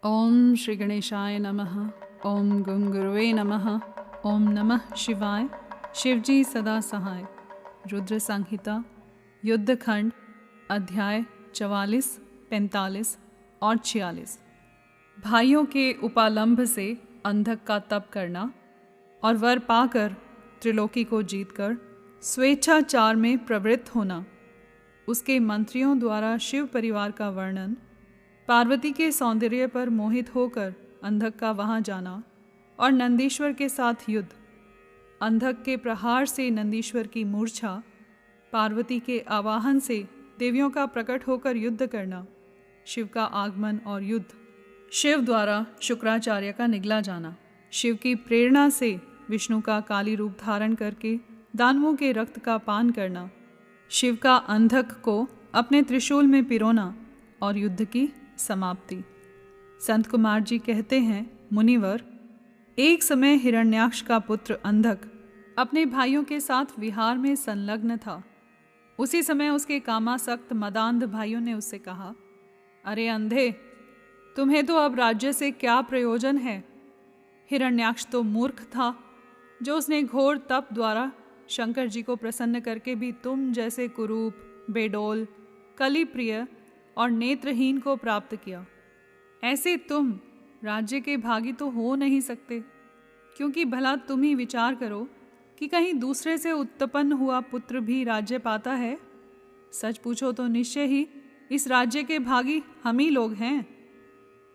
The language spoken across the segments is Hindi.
ओम श्री गणेशाय नमः। ओम गं गुरुवे नमः। ओम नमः शिवाय। शिवजी सदा सहाय। रुद्र संहिता युद्धखंड अध्याय 44, 45 और 46। भाइयों के उपालंभ से अंधक का तप करना और वर पाकर त्रिलोकी को जीतकर स्वेच्छाचार में प्रवृत्त होना, उसके मंत्रियों द्वारा शिव परिवार का वर्णन, पार्वती के सौंदर्य पर मोहित होकर अंधक का वहां जाना और नंदीश्वर के साथ युद्ध, अंधक के प्रहार से नंदीश्वर की मूर्छा, पार्वती के आवाहन से देवियों का प्रकट होकर युद्ध करना, शिव का आगमन और युद्ध, शिव द्वारा शुक्राचार्य का निगला जाना, शिव की प्रेरणा से विष्णु का काली रूप धारण करके दानवों के रक्त का पान करना, शिव का अंधक को अपने त्रिशूल में पिरोना और युद्ध की समाप्ति। संत कुमार जी कहते हैं, मुनिवर, एक समय हिरण्याक्ष का पुत्र अंधक अपने भाइयों के साथ विहार में संलग्न था। उसी समय उसके कामासक्त मदांध भाइयों ने उससे कहा, अरे अंधे, तुम्हें तो अब राज्य से क्या प्रयोजन है। हिरण्याक्ष तो मूर्ख था, जो उसने घोर तप द्वारा शंकर जी को प्रसन्न करके भी तुम जैसे कुरूप, बेडोल, कलिप्रिय और नेत्रहीन को प्राप्त किया। ऐसे तुम राज्य के भागी तो हो नहीं सकते, क्योंकि भला तुम ही विचार करो कि कहीं दूसरे से उत्पन्न हुआ पुत्र भी राज्य पाता है। सच पूछो तो निश्चय ही इस राज्य के भागी हम ही लोग हैं।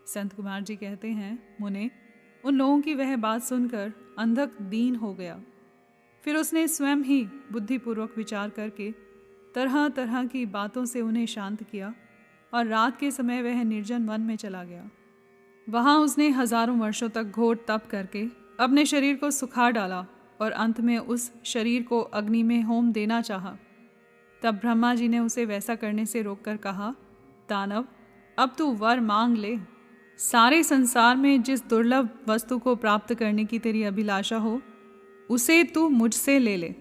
संत कुमार जी कहते हैं, मुने, उन लोगों की वह बात सुनकर अंधक दीन हो गया। फिर उसने स्वयं ही बुद्धिपूर्वक विचार करके तरह तरह की बातों से उन्हें शांत किया और रात के समय वह निर्जन वन में चला गया। वहाँ उसने हजारों वर्षों तक घोर तप करके अपने शरीर को सुखा डाला और अंत में उस शरीर को अग्नि में होम देना चाहा। तब ब्रह्मा जी ने उसे वैसा करने से रोककर कहा, दानव, अब तू वर मांग ले। सारे संसार में जिस दुर्लभ वस्तु को प्राप्त करने की तेरी अभिलाषा हो, उसे तू मुझसे ले ले।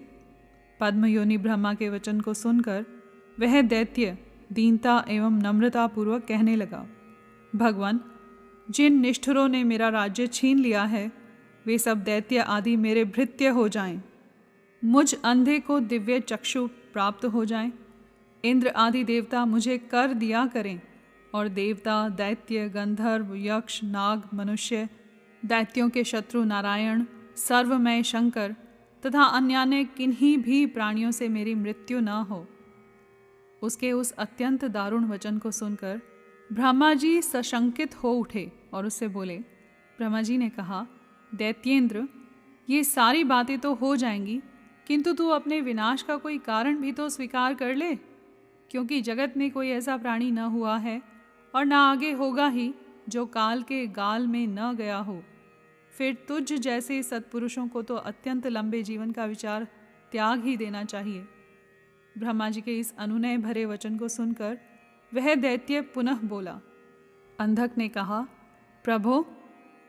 पद्मयोनि ब्रह्मा के वचन को सुनकर वह दैत्य दीनता एवं नम्रता पूर्वक कहने लगा, भगवान, जिन निष्ठुरों ने मेरा राज्य छीन लिया है, वे सब दैत्य आदि मेरे भृत्य हो जाएं। मुझ अंधे को दिव्य चक्षु प्राप्त हो जाएं। इंद्र आदि देवता मुझे कर दिया करें और देवता, दैत्य, गंधर्व, यक्ष, नाग, मनुष्य, दैत्यों के शत्रु नारायण, सर्वमय शंकर तथा अन्यान्य किन्हीं भी प्राणियों से मेरी मृत्यु न हो। उसके उस अत्यंत दारुण वचन को सुनकर ब्रह्मा जी सशंकित हो उठे और उससे बोले। ब्रह्मा जी ने कहा, दैत्येंद्र, ये सारी बातें तो हो जाएंगी, किंतु तू अपने विनाश का कोई कारण भी तो स्वीकार कर ले, क्योंकि जगत में कोई ऐसा प्राणी न हुआ है और न आगे होगा ही जो काल के गाल में न गया हो। फिर तुझ जैसे सत्पुरुषों को तो अत्यंत लंबे जीवन का विचार त्याग ही देना चाहिए। ब्रह्मा जी के इस अनुनय भरे वचन को सुनकर वह दैत्य पुनः बोला। अंधक ने कहा, प्रभो,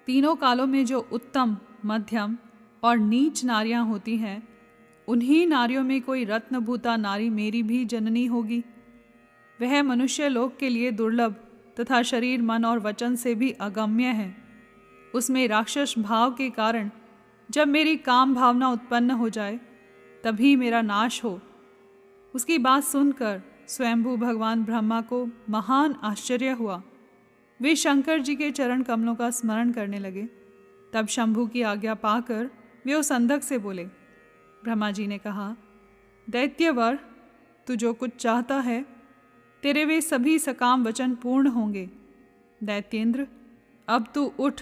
तीनों कालों में जो उत्तम, मध्यम और नीच नारियां होती हैं, उन्हीं नारियों में कोई रत्नभूता नारी मेरी भी जननी होगी। वह मनुष्य लोक के लिए दुर्लभ तथा शरीर, मन और वचन से भी अगम्य है। उसमें राक्षस भाव के कारण जब मेरी काम भावना उत्पन्न हो जाए, तभी मेरा नाश हो। उसकी बात सुनकर स्वयंभू भगवान ब्रह्मा को महान आश्चर्य हुआ। वे शंकर जी के चरण कमलों का स्मरण करने लगे। तब शंभू की आज्ञा पाकर वे उस अंधक से बोले। ब्रह्मा जी ने कहा, दैत्यवर, तू जो कुछ चाहता है, तेरे वे सभी सकाम वचन पूर्ण होंगे। दैत्येंद्र, अब तू उठ,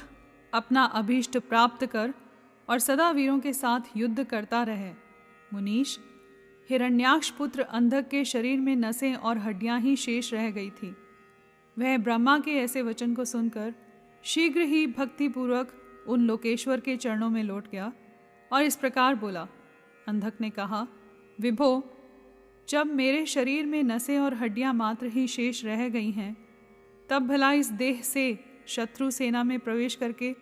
अपना अभीष्ट प्राप्त कर और सदा वीरों के साथ युद्ध करता रहे। मुनीश, हिरण्याक्ष पुत्र अंधक के शरीर में नसें और हड्डियां ही शेष रह गई थी। वह ब्रह्मा के ऐसे वचन को सुनकर शीघ्र ही भक्तिपूर्वक उन लोकेश्वर के चरणों में लौट गया और इस प्रकार बोला। अंधक ने कहा, विभो, जब मेरे शरीर में नसें और हड्डियां मात्र ही शेष रह गई हैं, तब भला इस देह से शत्रु सेना में प्रवेश करके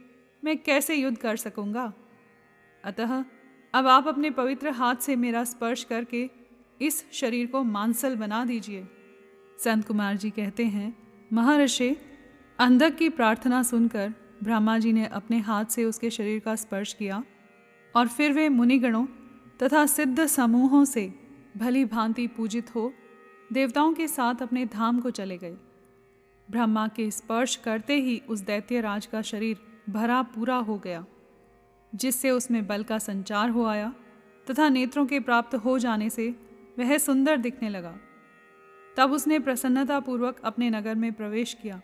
मैं कैसे युद्ध कर सकूंगा। अतः अब आप अपने पवित्र हाथ से मेरा स्पर्श करके इस शरीर को मांसल बना दीजिए। संत कुमार जी कहते हैं, महर्षि, अंधक की प्रार्थना सुनकर ब्रह्मा जी ने अपने हाथ से उसके शरीर का स्पर्श किया और फिर वे मुनिगणों तथा सिद्ध समूहों से भली भांति पूजित हो देवताओं के साथ अपने धाम को चले गए। ब्रह्मा के स्पर्श करते ही उस दैत्य राज का शरीर भरा पूरा हो गया, जिससे उसमें बल का संचार हो आया तथा नेत्रों के प्राप्त हो जाने से वह सुंदर दिखने लगा। तब उसने प्रसन्नतापूर्वक अपने नगर में प्रवेश किया।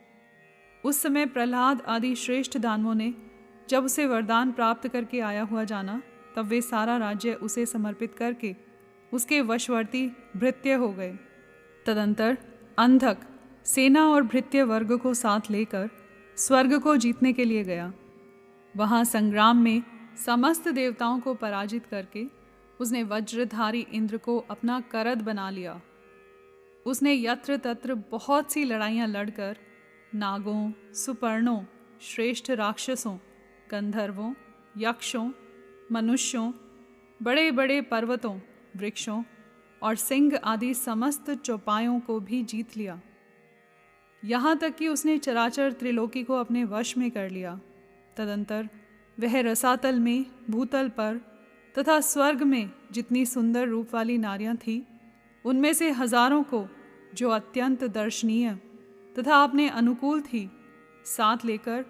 उस समय प्रहलाद आदि श्रेष्ठ दानवों ने जब उसे वरदान प्राप्त करके आया हुआ जाना, तब वे सारा राज्य उसे समर्पित करके उसके वशवर्ती भृत्य हो गए। तदंतर अंधक सेना और भृत्य वर्ग को साथ लेकर स्वर्ग को जीतने के लिए गया। वहाँ संग्राम में समस्त देवताओं को पराजित करके उसने वज्रधारी इंद्र को अपना करद बना लिया। उसने यत्र तत्र बहुत सी लड़ाइयाँ लड़कर नागों, सुपर्णों, श्रेष्ठ राक्षसों, गंधर्वों, यक्षों, मनुष्यों, बड़े बड़े पर्वतों, वृक्षों और सिंह आदि समस्त चौपायों को भी जीत लिया। यहाँ तक कि उसने चराचर त्रिलोकी को अपने वश में कर लिया। तदंतर वह रसातल में, भूतल पर तथा स्वर्ग में जितनी सुंदर रूप वाली नारियां थीं, उनमें से हजारों को जो अत्यंत दर्शनीय तथा अपने अनुकूल थी, साथ लेकर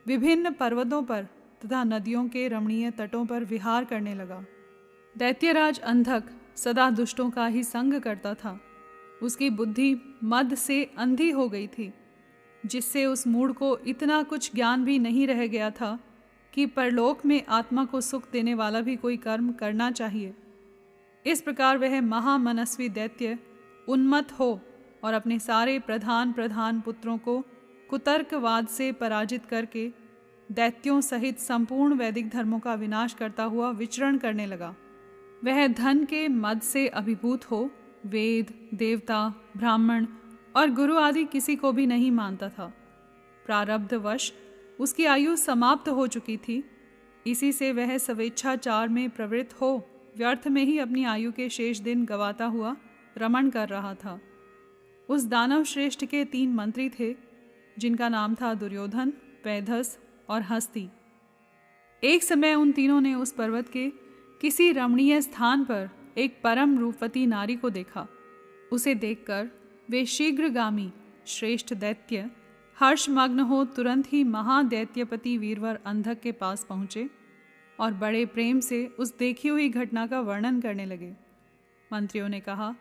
विभिन्न पर्वतों पर तथा नदियों के रमणीय तटों पर विहार करने लगा। दैत्यराज अंधक सदा दुष्टों का ही संग करता था। उसकी बुद्धि मद से अंधी हो गई थी, जिससे उस मूढ़ को इतना कुछ ज्ञान भी नहीं रह गया था कि परलोक में आत्मा को सुख देने वाला भी कोई कर्म करना चाहिए। इस प्रकार वह महामनस्वी दैत्य उन्मत्त हो और अपने सारे प्रधान पुत्रों को कुतर्कवाद से पराजित करके दैत्यों सहित संपूर्ण वैदिक धर्मों का विनाश करता हुआ विचरण करने लगा। वह धन के मद से अभिभूत हो वेद, देवता, ब्राह्मण और गुरु आदि किसी को भी नहीं मानता था। प्रारब्धवश उसकी आयु समाप्त हो चुकी थी। इसी से वह स्वेच्छाचार में प्रवृत्त हो व्यर्थ में ही अपनी आयु के शेष दिन गवाता हुआ रमण कर रहा था। उस दानव श्रेष्ठ के 3 मंत्री थे, जिनका नाम था दुर्योधन, वैधस और हस्ती। एक समय उन तीनों ने उस पर्वत के किसी रमणीय स्थान पर एक परम रूपवती नारी को देखा। उसे देखकर वे शीघ्रगामी श्रेष्ठ दैत्य हर्षमग्न हो तुरंत ही महादैत्यपति वीरवर अंधक के पास पहुँचे और बड़े प्रेम से उस देखी हुई घटना का वर्णन करने लगे। मंत्रियों ने कहा,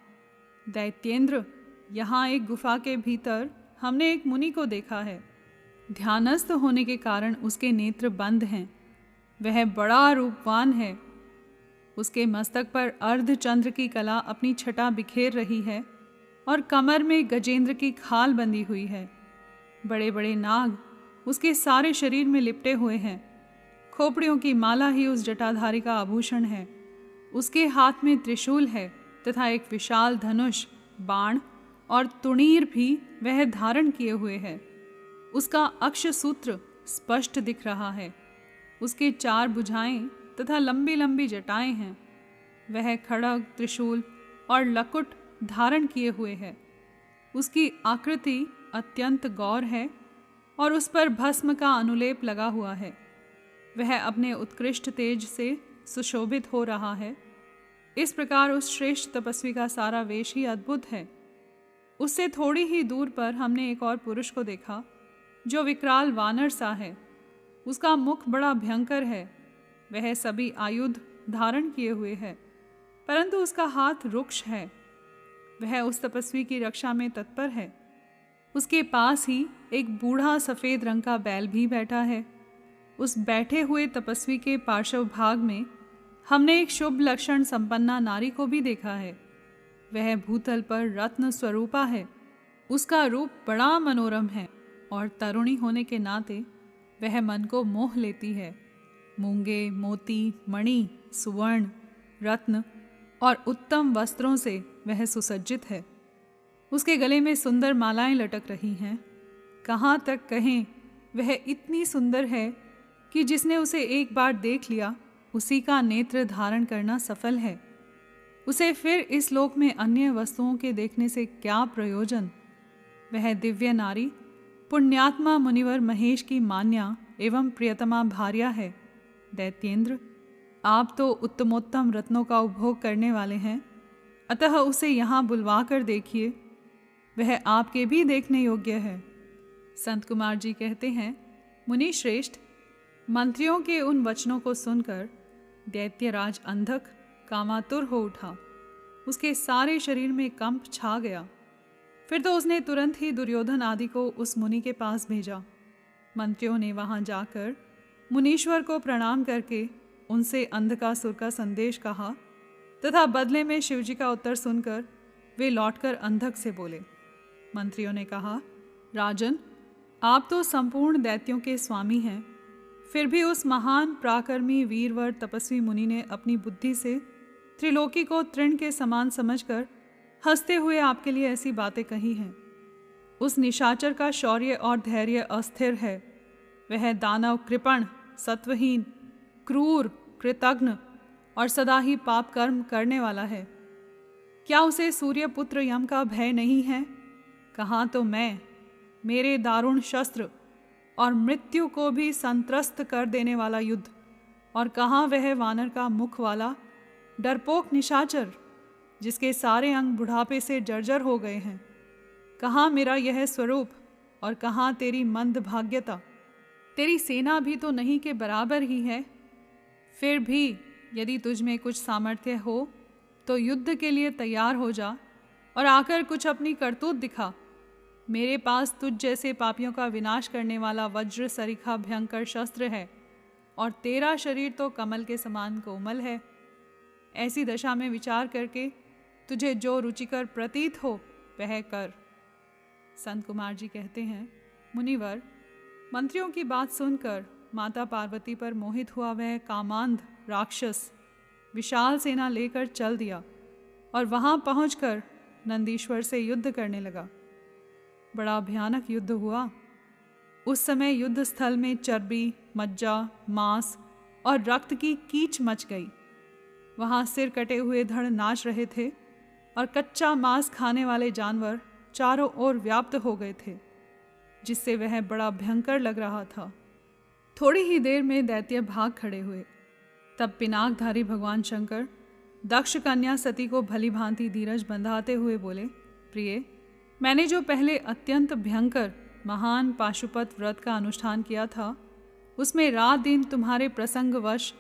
दैत्येंद्र, यहाँ एक गुफा के भीतर हमने एक मुनि को देखा है। ध्यानस्थ होने के कारण उसके नेत्र बंद हैं। वह बड़ा रूपवान है। उसके मस्तक पर अर्धचंद्र की कला अपनी छटा बिखेर रही है और कमर में गजेंद्र की खाल बंधी हुई है। बड़े बड़े नाग उसके सारे शरीर में लिपटे हुए हैं। खोपड़ियों की माला ही उस जटाधारी का आभूषण है। उसके हाथ में त्रिशूल है तथा एक विशाल धनुष, बाण और तुणीर भी वह धारण किए हुए है। उसका अक्षसूत्र स्पष्ट दिख रहा है। उसके 4 भुजाएं तथा लंबी लंबी जटाएं हैं। वह खड़ग, त्रिशूल और लकुट धारण किए हुए है। उसकी आकृति अत्यंत गौर है और उस पर भस्म का अनुलेप लगा हुआ है। वह अपने उत्कृष्ट तेज से सुशोभित हो रहा है। इस प्रकार उस श्रेष्ठ तपस्वी का सारा वेश ही अद्भुत है। उससे थोड़ी ही दूर पर हमने एक और पुरुष को देखा, जो विकराल वानर सा है। उसका मुख बड़ा भयंकर है। वह सभी आयुध धारण किए हुए है, परंतु उसका हाथ रुक्ष है। वह उस तपस्वी की रक्षा में तत्पर है। उसके पास ही एक बूढ़ा सफ़ेद रंग का बैल भी बैठा है। उस बैठे हुए तपस्वी के पार्श्व भाग में हमने एक शुभ लक्षण संपन्ना नारी को भी देखा है। वह भूतल पर रत्न स्वरूपा है। उसका रूप बड़ा मनोरम है और तरुणी होने के नाते वह मन को मोह लेती है। मूंगे, मोती, मणि, सुवर्ण, रत्न और उत्तम वस्त्रों से वह सुसज्जित है। उसके गले में सुंदर मालाएं लटक रही हैं। कहाँ तक कहें, वह इतनी सुंदर है कि जिसने उसे एक बार देख लिया, उसी का नेत्र धारण करना सफल है। उसे फिर इस लोक में अन्य वस्तुओं के देखने से क्या प्रयोजन। वह दिव्य नारी पुण्यात्मा मुनिवर महेश की मान्या एवं प्रियतमा भार्या है। दैत्येंद्र, आप तो उत्तमोत्तम रत्नों का उपभोग करने वाले हैं, अतः उसे यहाँ बुलवा कर देखिए, वह आपके भी देखने योग्य है। संत कुमार जी कहते हैं, मुनि श्रेष्ठ, मंत्रियों के उन वचनों को सुनकर दैत्यराज अंधक कामातुर हो उठा। उसके सारे शरीर में कंप छा गया। फिर तो उसने तुरंत ही दुर्योधन आदि को उस मुनि के पास भेजा। मंत्रियों ने वहां जाकर मुनीश्वर को प्रणाम करके उनसे अंधकासुर का संदेश कहा तथा बदले में शिवजी का उत्तर सुनकर वे लौटकर अंधक से बोले। मंत्रियों ने कहा, राजन, आप तो संपूर्ण दैत्यों के स्वामी हैं, फिर भी उस महान पराक्रमी वीरवर तपस्वी मुनि ने अपनी बुद्धि से त्रिलोकी को तृण के समान समझकर हंसते हुए आपके लिए ऐसी बातें कही हैं। उस निशाचर का शौर्य और धैर्य अस्थिर है। वह दानव कृपण, सत्वहीन, क्रूर, कृतघ्न और सदा ही पाप कर्म करने वाला है। क्या उसे सूर्यपुत्र यम का भय नहीं है? कहाँ तो मैं, मेरे दारुण शस्त्र और मृत्यु को भी संत्रस्त कर देने वाला युद्ध, और कहाँ वह वानर का मुख वाला डरपोक निशाचर जिसके सारे अंग बुढ़ापे से जर्जर हो गए हैं। कहाँ मेरा यह स्वरूप और कहाँ तेरी मंद भाग्यता। तेरी सेना भी तो नहीं के बराबर ही है। फिर भी यदि तुझ में कुछ सामर्थ्य हो तो युद्ध के लिए तैयार हो जा और आकर कुछ अपनी करतूत दिखा। मेरे पास तुझ जैसे पापियों का विनाश करने वाला वज्र सरीखा भयंकर शस्त्र है, और तेरा शरीर तो कमल के समान कोमल है। ऐसी दशा में विचार करके तुझे जो रुचिकर प्रतीत हो वह कर। संत कुमार जी कहते हैं, मुनिवर, मंत्रियों की बात सुनकर माता पार्वती पर मोहित हुआ वह कामांध राक्षस विशाल सेना लेकर चल दिया और वहां पहुंचकर नंदीश्वर से युद्ध करने लगा। बड़ा भयानक युद्ध हुआ। उस समय युद्ध स्थल में चर्बी, मज्जा, मांस और रक्त की कीच मच गई। वहां सिर कटे हुए धड़ नाच रहे थे और कच्चा मांस खाने वाले जानवर चारों ओर व्याप्त हो गए थे, जिससे वह बड़ा भयंकर लग रहा था। थोड़ी ही देर में दैत्य भाग खड़े हुए। तब पिनाकधारी भगवान शंकर दक्ष कन्या सती को भली भांति धीरज बंधाते हुए बोले, प्रिय, मैंने जो पहले अत्यंत भयंकर महान पाशुपत व्रत का अनुष्ठान किया था, उसमें रात दिन तुम्हारे प्रसंगवश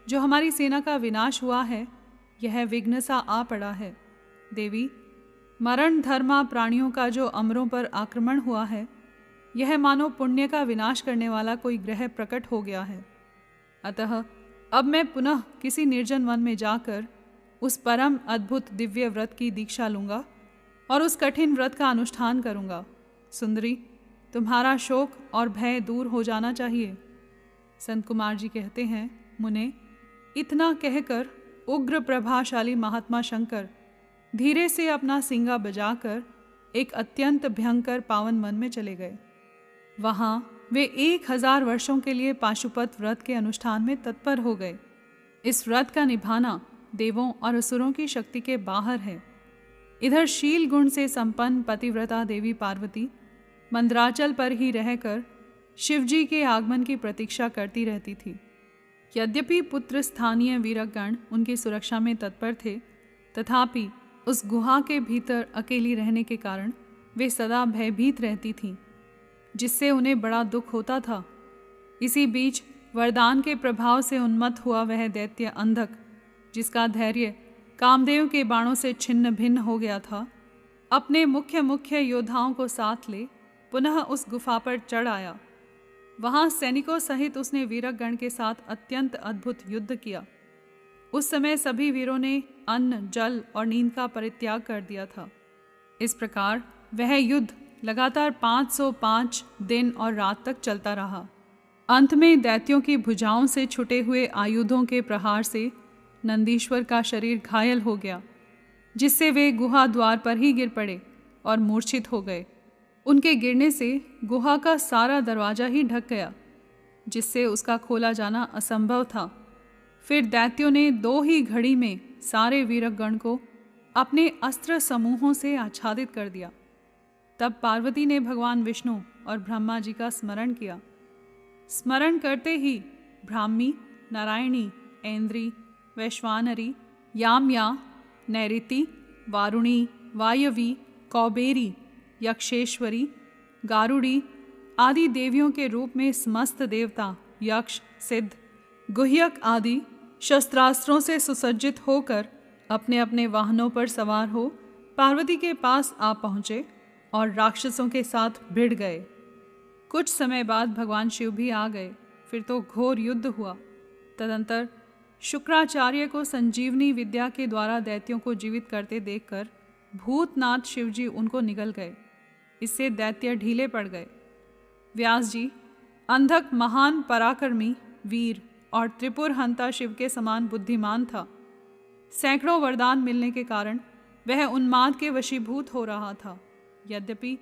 जो हमारी सेना का विनाश हुआ है, यह विघ्न सा आ पड़ा है। देवी, मरण धर्मा प्राणियों का जो अमरों पर आक्रमण हुआ है, यह मानो पुण्य का विनाश करने वाला कोई ग्रह प्रकट हो गया है। अतः अब मैं पुनः किसी निर्जन वन में जाकर उस परम अद्भुत दिव्य व्रत की दीक्षा लूँगा और उस कठिन व्रत का अनुष्ठान करूँगा। सुंदरी, तुम्हारा शोक और भय दूर हो जाना चाहिए। संत कुमार जी कहते हैं, मुने, इतना कहकर उग्र प्रभाशाली महात्मा शंकर धीरे से अपना सिंगा बजाकर एक अत्यंत भयंकर पावन वन में चले गए। वहाँ वे 1000 वर्षों के लिए पाशुपत व्रत के अनुष्ठान में तत्पर हो गए। इस व्रत का निभाना देवों और असुरों की शक्ति के बाहर है। इधर शील गुण से संपन्न पतिव्रता देवी पार्वती मंदराचल पर ही रहकर शिवजी के आगमन की प्रतीक्षा करती रहती थी। यद्यपि पुत्र स्थानीय वीरगण उनकी सुरक्षा में तत्पर थे, तथापि उस गुहा के भीतर अकेली रहने के कारण वे सदा भयभीत रहती थीं, जिससे उन्हें बड़ा दुख होता था। इसी बीच वरदान के प्रभाव से उन्मत्त हुआ वह दैत्य अंधक, जिसका धैर्य कामदेव के बाणों से छिन्न भिन्न हो गया था, अपने मुख्य योद्धाओं को साथ ले पुनः उस गुफा पर चढ़ आया। वहां सैनिकों सहित उसने वीरगण के साथ अत्यंत अद्भुत युद्ध किया। उस समय सभी वीरों ने अन्न, जल और नींद का परित्याग कर दिया था। इस प्रकार वह युद्ध लगातार 505 दिन और रात तक चलता रहा। अंत में दैत्यों की भुजाओं से छुटे हुए आयुधों के प्रहार से नंदीश्वर का शरीर घायल हो गया, जिससे वे गुहा द्वार पर ही गिर पड़े और मूर्छित हो गए। उनके गिरने से गुहा का सारा दरवाजा ही ढक गया, जिससे उसका खोला जाना असंभव था। फिर दैत्यों ने 2 ही घड़ी में सारे वीरगण को अपने अस्त्र समूहों से आच्छादित कर दिया। तब पार्वती ने भगवान विष्णु और ब्रह्मा जी का स्मरण किया। स्मरण करते ही ब्राह्मी, नारायणी, ऐन्द्री, वैश्वानरी, याम्या, नैऋति, वारुणी, वायवी, कौबेरी, यक्षेश्वरी, गारुड़ी आदि देवियों के रूप में समस्त देवता, यक्ष, सिद्ध, गुह्यक आदि शस्त्रास्त्रों से सुसज्जित होकर अपने अपने वाहनों पर सवार हो पार्वती के पास आ पहुँचे और राक्षसों के साथ भिड़ गए। कुछ समय बाद भगवान शिव भी आ गए। फिर तो घोर युद्ध हुआ। तदंतर शुक्राचार्य को संजीवनी विद्या के द्वारा दैत्यों को जीवित करते देखकर भूतनाथ शिवजी उनको निगल गए। इससे दैत्य ढीले पड़ गए। व्यास जी अंधक महान पराक्रमी, वीर और त्रिपुर हंता शिव के समान बुद्धिमान था। सैकड़ों वरदान मिलने के कारण वह उन्माद के वशीभूत हो रहा था। यद्यपि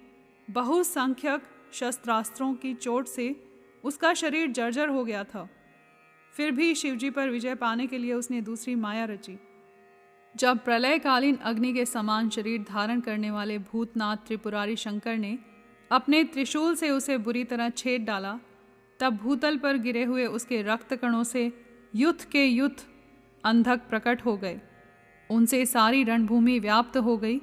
बहुसंख्यक शस्त्रास्त्रों की चोट से उसका शरीर जर्जर हो गया था, फिर भी शिवजी पर विजय पाने के लिए उसने दूसरी माया रची। जब प्रलयकालीन अग्नि के समान शरीर धारण करने वाले भूतनाथ त्रिपुरारी शंकर ने अपने त्रिशूल से उसे बुरी तरह छेद डाला, तब भूतल पर गिरे हुए उसके रक्त कणों से युद्ध के युद्ध अंधक प्रकट हो गए। उनसे सारी रणभूमि व्याप्त हो गई।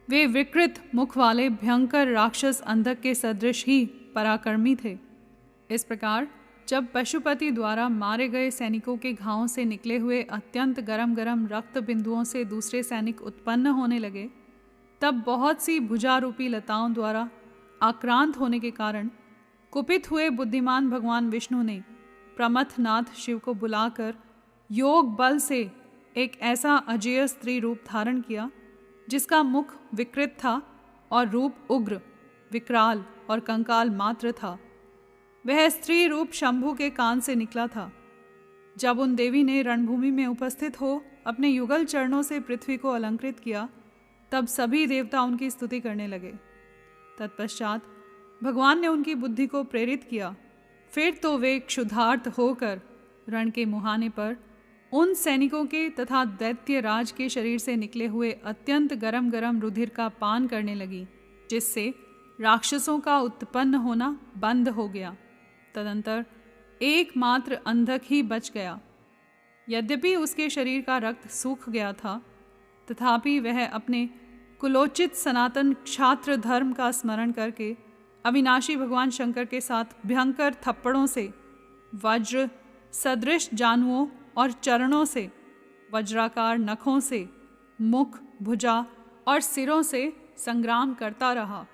वे विकृत मुख वाले भयंकर राक्षस अंधक के सदृश ही पराक्रमी थे। इस प्रकार जब पशुपति द्वारा मारे गए सैनिकों के घावों से निकले हुए अत्यंत गरम गरम रक्त बिंदुओं से दूसरे सैनिक उत्पन्न होने लगे, तब बहुत सी भुजारूपी लताओं द्वारा आक्रांत होने के कारण कुपित हुए बुद्धिमान भगवान विष्णु ने प्रमथनाथ शिव को बुलाकर योग बल से एक ऐसा अजेय स्त्री रूप धारण किया जिसका मुख विकृत था और रूप उग्र, विकराल और कंकाल मात्र था। वह स्त्री रूप शंभु के कान से निकला था। जब उन देवी ने रणभूमि में उपस्थित हो अपने युगल चरणों से पृथ्वी को अलंकृत किया, तब सभी देवता उनकी स्तुति करने लगे। तत्पश्चात भगवान ने उनकी बुद्धि को प्रेरित किया। फिर तो वे क्षुधार्त होकर रण के मुहाने पर उन सैनिकों के तथा दैत्य राज के शरीर से निकले हुए अत्यंत गरम गरम रुधिर का पान करने लगी, जिससे राक्षसों का उत्पन्न होना बंद हो गया। तदंतर एकमात्र अंधक ही बच गया। यद्यपि उसके शरीर का रक्त सूख गया था, तथापि वह अपने कुलोचित सनातन क्षात्र धर्म का स्मरण करके अविनाशी भगवान शंकर के साथ भयंकर थप्पड़ों से, वज्र सदृश जानुओं और चरणों से, वज्राकार नखों से, मुख, भुजा और सिरों से संग्राम करता रहा।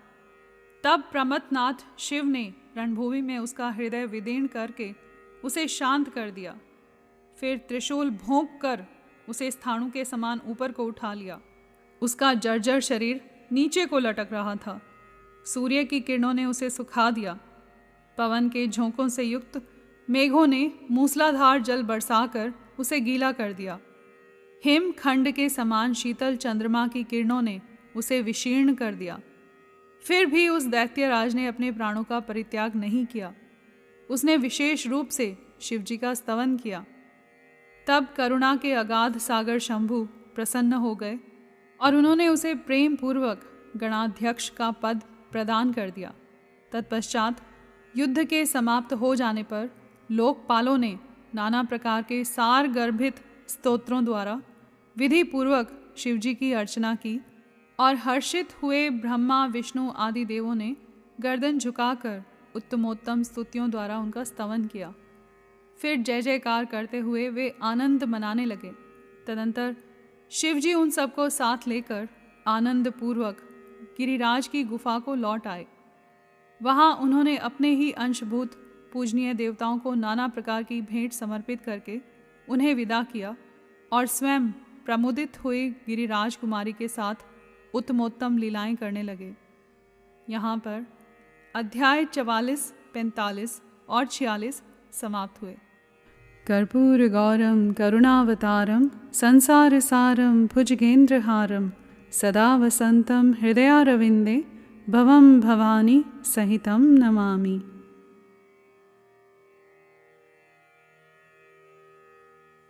तब प्रमथनाथ शिव ने रणभूमि में उसका हृदय विदीर्ण करके उसे शांत कर दिया। फिर त्रिशूल भोंक कर उसे स्थाणु के समान ऊपर को उठा लिया। उसका जर्जर शरीर नीचे को लटक रहा था। सूर्य की किरणों ने उसे सुखा दिया। पवन के झोंकों से युक्त मेघों ने मूसलाधार जल बरसाकर उसे गीला कर दिया। हिमखंड के समान शीतल चंद्रमा की किरणों ने उसे विशीर्ण कर दिया। फिर भी उस दैत्यराज ने अपने प्राणों का परित्याग नहीं किया। उसने विशेष रूप से शिवजी का स्तवन किया। तब करुणा के अगाध सागर शंभु प्रसन्न हो गए और उन्होंने उसे प्रेम पूर्वक गणाध्यक्ष का पद प्रदान कर दिया। तत्पश्चात युद्ध के समाप्त हो जाने पर लोकपालों ने नाना प्रकार के सार गर्भित स्तोत्रों द्वारा विधि पूर्वक शिवजी की अर्चना की और हर्षित हुए ब्रह्मा, विष्णु आदि देवों ने गर्दन झुकाकर उत्तमोत्तम स्तुतियों द्वारा उनका स्तवन किया। फिर जय जयकार करते हुए वे आनंद मनाने लगे। तदंतर शिवजी उन सबको साथ लेकर आनंद पूर्वक गिरिराज की गुफा को लौट आए। वहाँ उन्होंने अपने ही अंशभूत पूजनीय देवताओं को नाना प्रकार की भेंट समर्पित करके उन्हें विदा किया और स्वयं प्रमुदित हुई गिरिराज कुमारी के साथ उत्तमोत्तम लीलाएं करने लगे। यहाँ पर अध्याय 44, 45 और 46 समाप्त हुए। कर्पूर गौरम करुणावतारम संसार सारम भुजगेंद्रहारम सदा वसंतम हृदयारविंदे भवम भवानी सहितं नमामि।